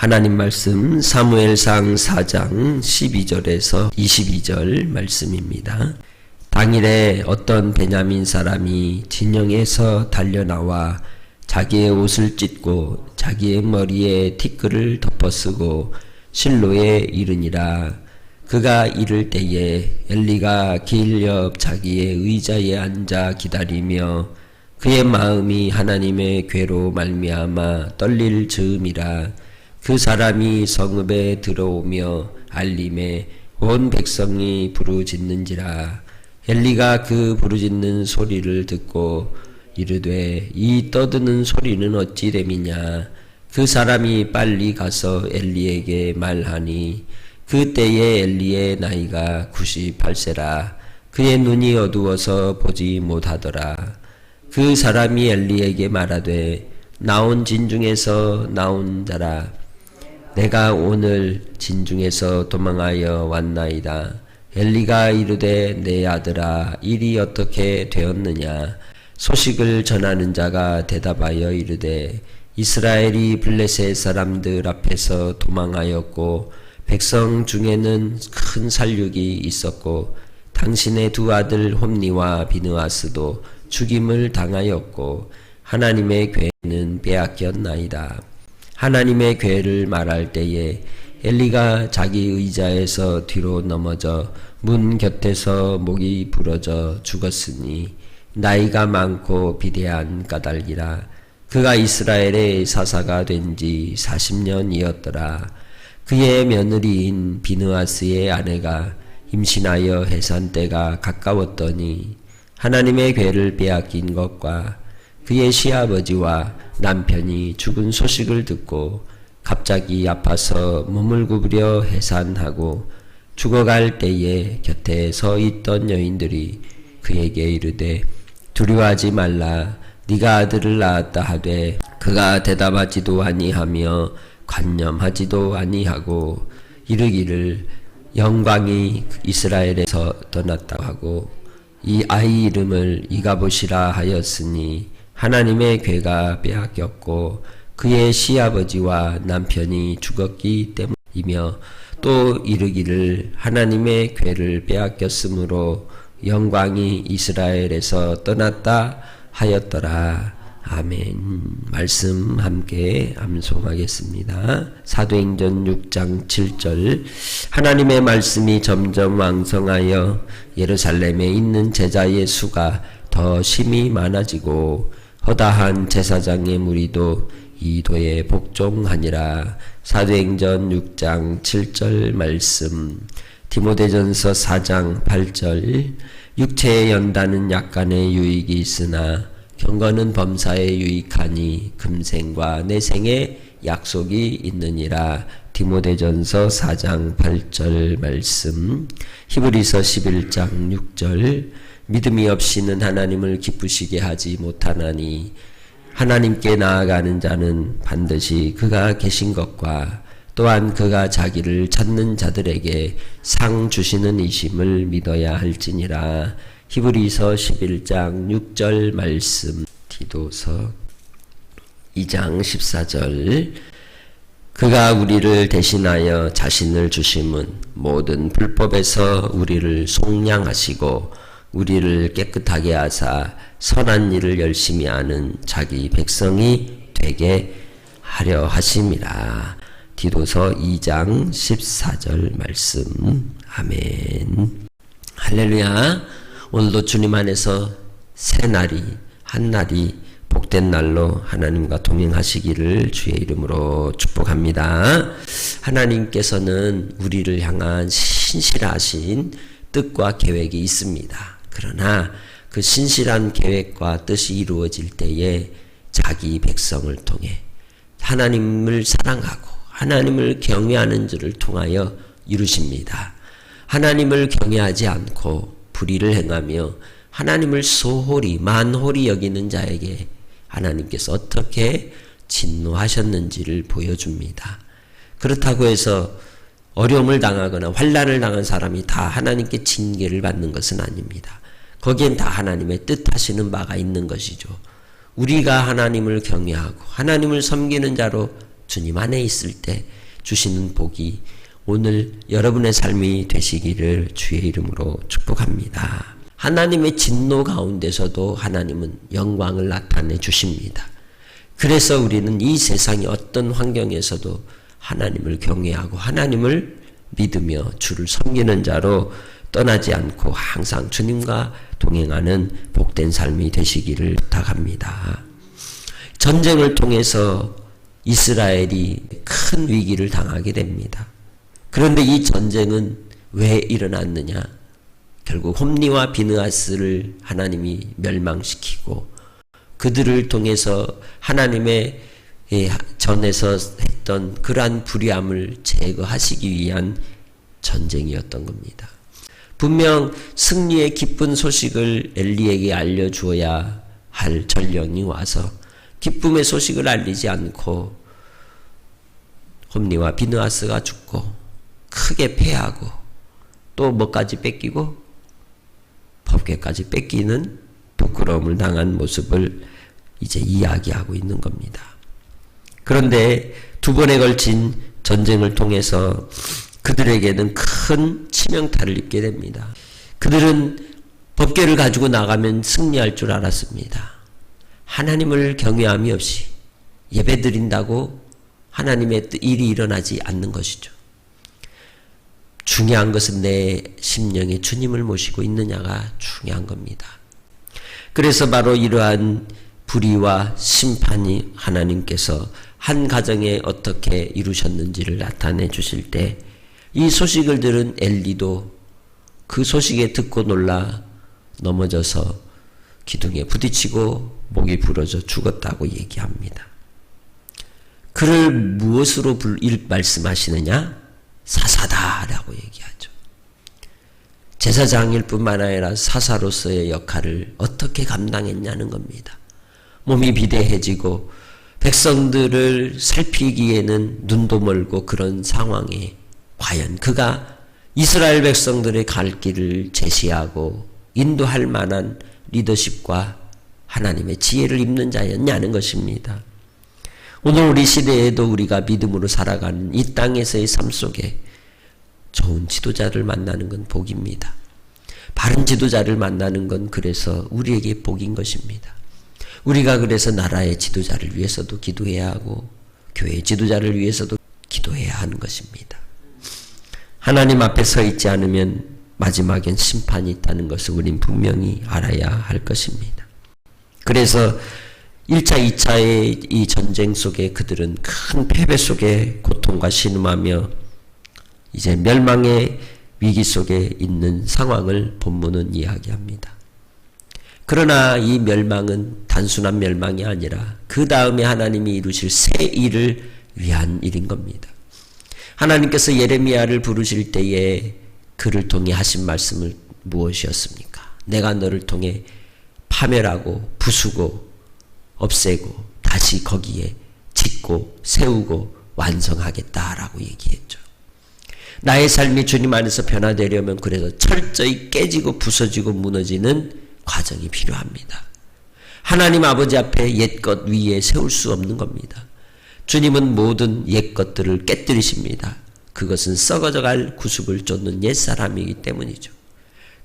하나님 말씀 사무엘상 4장 12절에서 22절 말씀입니다. 당일에 어떤 베냐민 사람이 진영에서 달려나와 자기의 옷을 찢고 자기의 머리에 티끌을 덮어쓰고 실로에 이르니라. 그가 이를 때에 엘리가 길 옆 자기의 의자에 앉아 기다리며 그의 마음이 하나님의 괴로 말미암아 떨릴 즈음이라. 그 사람이 성읍에 들어오며 알림에 온 백성이 부르짖는지라. 엘리가 그 부르짖는 소리를 듣고 이르되 이 떠드는 소리는 어찌 됨이냐. 그 사람이 빨리 가서 엘리에게 말하니 그때에 엘리의 나이가 98세라. 그의 눈이 어두워서 보지 못하더라. 그 사람이 엘리에게 말하되 나온 진중에서 나온 자라. 내가 오늘 진중에서 도망하여 왔나이다. 엘리가 이르되 내 아들아 일이 어떻게 되었느냐. 소식을 전하는 자가 대답하여 이르되 이스라엘이 블레셋 사람들 앞에서 도망하였고 백성 중에는 큰 살육이 있었고 당신의 두 아들 홈니와 비느하스도 죽임을 당하였고 하나님의 궤는 빼앗겼나이다. 하나님의 궤를 말할 때에 엘리가 자기 의자에서 뒤로 넘어져 문 곁에서 목이 부러져 죽었으니 나이가 많고 비대한 까닭이라. 그가 이스라엘의 사사가 된 지 40년이었더라. 그의 며느리인 비느하스의 아내가 임신하여 해산 때가 가까웠더니 하나님의 궤를 빼앗긴 것과 그의 시아버지와 남편이 죽은 소식을 듣고 갑자기 아파서 몸을 구부려 해산하고 죽어갈 때에 곁에 서 있던 여인들이 그에게 이르되 두려워하지 말라. 네가 아들을 낳았다 하되 그가 대답하지도 아니하며 관념하지도 아니하고 이르기를 영광이 이스라엘에서 떠났다 하고 이 아이 이름을 이가봇이라 하였으니 하나님의 궤가 빼앗겼고 그의 시아버지와 남편이 죽었기 때문이며 또 이르기를 하나님의 궤를 빼앗겼으므로 영광이 이스라엘에서 떠났다 하였더라. 아멘. 말씀 함께 암송하겠습니다. 사도행전 6장 7절. 하나님의 말씀이 점점 왕성하여 예루살렘에 있는 제자의 수가 더 심히 많아지고 허다한 제사장의 무리도 이 도에 복종하니라. 사도행전 6장 7절 말씀. 디모데전서 4장 8절. 육체의 연단은 약간의 유익이 있으나 경건은 범사에 유익하니 금생과 내생에 약속이 있느니라. 디모데전서 4장 8절 말씀. 히브리서 11장 6절. 믿음이 없이는 하나님을 기쁘시게 하지 못하나니 하나님께 나아가는 자는 반드시 그가 계신 것과 또한 그가 자기를 찾는 자들에게 상 주시는 이심을 믿어야 할지니라. 히브리서 11장 6절 말씀. 디도서 2장 14절. 그가 우리를 대신하여 자신을 주심은 모든 불법에서 우리를 속량하시고 우리를 깨끗하게 하사 선한 일을 열심히 하는 자기 백성이 되게 하려 하심이라. 디도서 2장 14절 말씀. 아멘. 할렐루야. 오늘도 주님 안에서 새 날이 한 날이 복된 날로 하나님과 동행하시기를 주의 이름으로 축복합니다. 하나님께서는 우리를 향한 신실하신 뜻과 계획이 있습니다. 그러나 그 신실한 계획과 뜻이 이루어질 때에 자기 백성을 통해 하나님을 사랑하고 하나님을 경외하는 자를 통하여 이루십니다. 하나님을 경외하지 않고 불의를 행하며 하나님을 소홀히 만홀히 여기는 자에게 하나님께서 어떻게 진노하셨는지를 보여줍니다. 그렇다고 해서 어려움을 당하거나 환난을 당한 사람이 다 하나님께 징계를 받는 것은 아닙니다. 거기엔 다 하나님의 뜻하시는 바가 있는 것이죠. 우리가 하나님을 경외하고 하나님을 섬기는 자로 주님 안에 있을 때 주시는 복이 오늘 여러분의 삶이 되시기를 주의 이름으로 축복합니다. 하나님의 진노 가운데서도 하나님은 영광을 나타내 주십니다. 그래서 우리는 이 세상의 어떤 환경에서도 하나님을 경외하고 하나님을 믿으며 주를 섬기는 자로 떠나지 않고 항상 주님과 동행하는 복된 삶이 되시기를 부탁합니다. 전쟁을 통해서 이스라엘이 큰 위기를 당하게 됩니다. 그런데 이 전쟁은 왜 일어났느냐? 결국 홈리와 비느하스를 하나님이 멸망시키고 그들을 통해서 하나님의 전에서 했던 그러한 불의함을 제거하시기 위한 전쟁이었던 겁니다. 분명 승리의 기쁜 소식을 엘리에게 알려주어야 할 전령이 와서 기쁨의 소식을 알리지 않고 홈리와 비느하스가 죽고 크게 패하고 또 뭐까지 뺏기고 법궤까지 뺏기는 부끄러움을 당한 모습을 이제 이야기하고 있는 겁니다. 그런데 두 번에 걸친 전쟁을 통해서 그들에게는 큰 치명타를 입게 됩니다. 그들은 법궤를 가지고 나가면 승리할 줄 알았습니다. 하나님을 경외함이 없이 예배드린다고 하나님의 일이 일어나지 않는 것이죠. 중요한 것은 내 심령에 주님을 모시고 있느냐가 중요한 겁니다. 그래서 바로 이러한 불의와 심판이 하나님께서 한 가정에 어떻게 이루셨는지를 나타내 주실 때 이 소식을 들은 엘리도 그 소식에 듣고 놀라 넘어져서 기둥에 부딪히고 목이 부러져 죽었다고 얘기합니다. 그를 무엇으로 말씀하시느냐? 사사다라고 얘기하죠. 제사장일 뿐만 아니라 사사로서의 역할을 어떻게 감당했냐는 겁니다. 몸이 비대해지고 백성들을 살피기에는 눈도 멀고 그런 상황에 과연 그가 이스라엘 백성들의 갈 길을 제시하고 인도할 만한 리더십과 하나님의 지혜를 입는 자였냐는 것입니다. 오늘 우리 시대에도 우리가 믿음으로 살아가는 이 땅에서의 삶 속에 좋은 지도자를 만나는 건 복입니다. 바른 지도자를 만나는 건 그래서 우리에게 복인 것입니다. 우리가 그래서 나라의 지도자를 위해서도 기도해야 하고 교회의 지도자를 위해서도 기도해야 하는 것입니다. 하나님 앞에 서 있지 않으면 마지막엔 심판이 있다는 것을 우린 분명히 알아야 할 것입니다. 그래서 1차, 2차의 이 전쟁 속에 그들은 큰 패배 속에 고통과 신음하며 이제 멸망의 위기 속에 있는 상황을 본문은 이야기합니다. 그러나 이 멸망은 단순한 멸망이 아니라 그 다음에 하나님이 이루실 새 일을 위한 일인 겁니다. 하나님께서 예레미야를 부르실 때에 그를 통해 하신 말씀을 무엇이었습니까? 내가 너를 통해 파멸하고 부수고 없애고 다시 거기에 짓고 세우고 완성하겠다라고 얘기했죠. 나의 삶이 주님 안에서 변화되려면 그래서 철저히 깨지고 부서지고 무너지는 과정이 필요합니다. 하나님 아버지 앞에 옛것 위에 세울 수 없는 겁니다. 주님은 모든 옛것들을 깨뜨리십니다. 그것은 썩어져갈 구습을 쫓는 옛사람이기 때문이죠.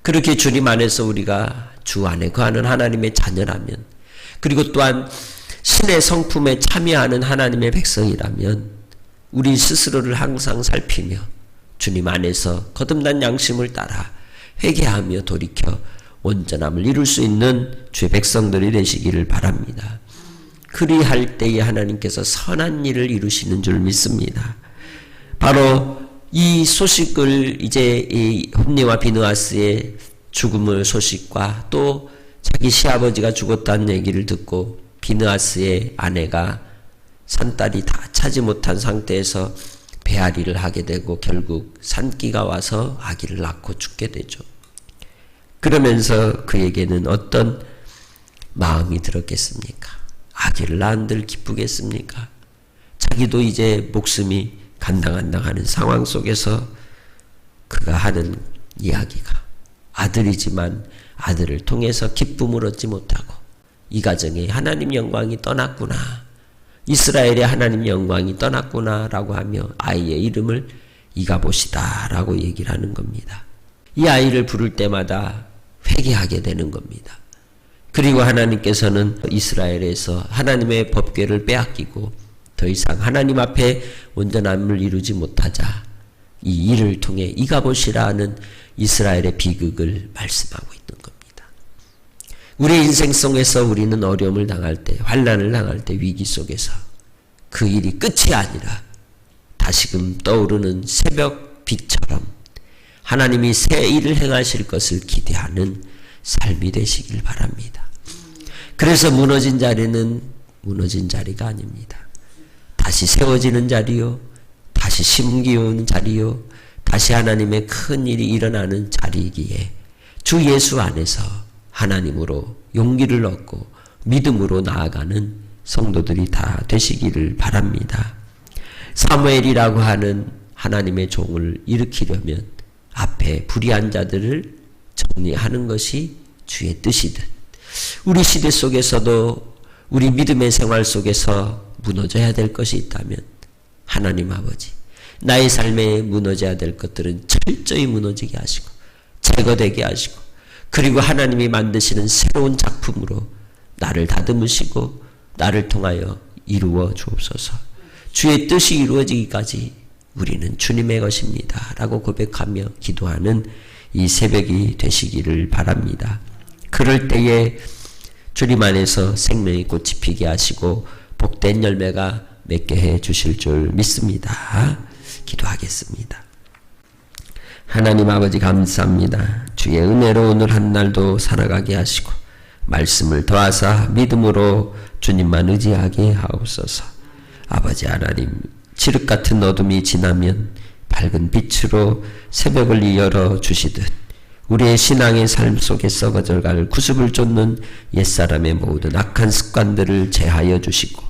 그렇게 주님 안에서 우리가 주 안에 거하는 하나님의 자녀라면 그리고 또한 신의 성품에 참여하는 하나님의 백성이라면 우리 스스로를 항상 살피며 주님 안에서 거듭난 양심을 따라 회개하며 돌이켜 온전함을 이룰 수 있는 주의 백성들이 되시기를 바랍니다. 그리할 때에 하나님께서 선한 일을 이루시는 줄 믿습니다. 바로 이 소식을 이제 이 홈리와 비느하스의 죽음의 소식과 또 자기 시아버지가 죽었다는 얘기를 듣고 비느하스의 아내가 산딸이 다 차지 못한 상태에서 배앓이를 하게 되고 결국 산기가 와서 아기를 낳고 죽게 되죠. 그러면서 그에게는 어떤 마음이 들었겠습니까? 아기를 낳은들 기쁘겠습니까? 자기도 이제 목숨이 간당간당하는 상황 속에서 그가 하는 이야기가 아들이지만 아들을 통해서 기쁨을 얻지 못하고 이 가정에 하나님 영광이 떠났구나. 이스라엘의 하나님 영광이 떠났구나라고 하며 아이의 이름을 이가봇이다라고 얘기를 하는 겁니다. 이 아이를 부를 때마다 회개하게 되는 겁니다. 그리고 하나님께서는 이스라엘에서 하나님의 법궤를 빼앗기고 더 이상 하나님 앞에 온전함을 이루지 못하자 이 일을 통해 이가봇이라는 이스라엘의 비극을 말씀하고 있는 겁니다. 우리 인생 속에서 우리는 어려움을 당할 때, 환난을 당할 때, 위기 속에서 그 일이 끝이 아니라 다시금 떠오르는 새벽 빛처럼 하나님이 새 일을 행하실 것을 기대하는 삶이 되시길 바랍니다. 그래서 무너진 자리는 무너진 자리가 아닙니다. 다시 세워지는 자리요, 다시 심기우는 자리요, 다시 하나님의 큰 일이 일어나는 자리이기에 주 예수 안에서 하나님으로 용기를 얻고 믿음으로 나아가는 성도들이 다 되시기를 바랍니다. 사무엘이라고 하는 하나님의 종을 일으키려면 앞에 불의한 자들을 정리하는 것이 주의 뜻이듯 우리 시대 속에서도 우리 믿음의 생활 속에서 무너져야 될 것이 있다면 하나님 아버지, 나의 삶에 무너져야 될 것들은 철저히 무너지게 하시고 제거되게 하시고 그리고 하나님이 만드시는 새로운 작품으로 나를 다듬으시고 나를 통하여 이루어 주옵소서. 주의 뜻이 이루어지기까지 우리는 주님의 것입니다 라고 고백하며 기도하는 이 새벽이 되시기를 바랍니다. 그럴 때에 주님 안에서 생명의 꽃이 피게 하시고 복된 열매가 맺게 해 주실 줄 믿습니다. 기도하겠습니다. 하나님 아버지 감사합니다. 주의 은혜로 오늘 한 날도 살아가게 하시고 말씀을 더하사 믿음으로 주님만 의지하게 하옵소서. 아버지 하나님, 칠흑 같은 어둠이 지나면 밝은 빛으로 새벽을 열어 주시듯 우리의 신앙의 삶 속에 썩어져갈 구습을 쫓는 옛사람의 모든 악한 습관들을 제하여 주시고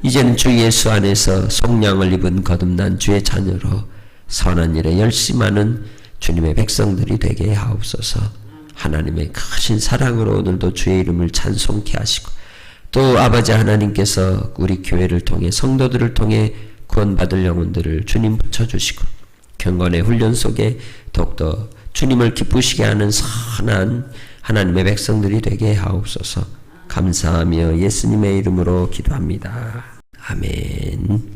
이제는 주 예수 안에서 속량을 입은 거듭난 주의 자녀로 선한 일에 열심하는 주님의 백성들이 되게 하옵소서. 하나님의 크신 사랑으로 오늘도 주의 이름을 찬송케 하시고 또 아버지 하나님께서 우리 교회를 통해 성도들을 통해 구원받을 영혼들을 주님 붙여주시고 경건의 훈련 속에 더욱더 주님을 기쁘시게 하는 선한 하나님의 백성들이 되게 하옵소서. 감사하며 예수님의 이름으로 기도합니다. 아멘.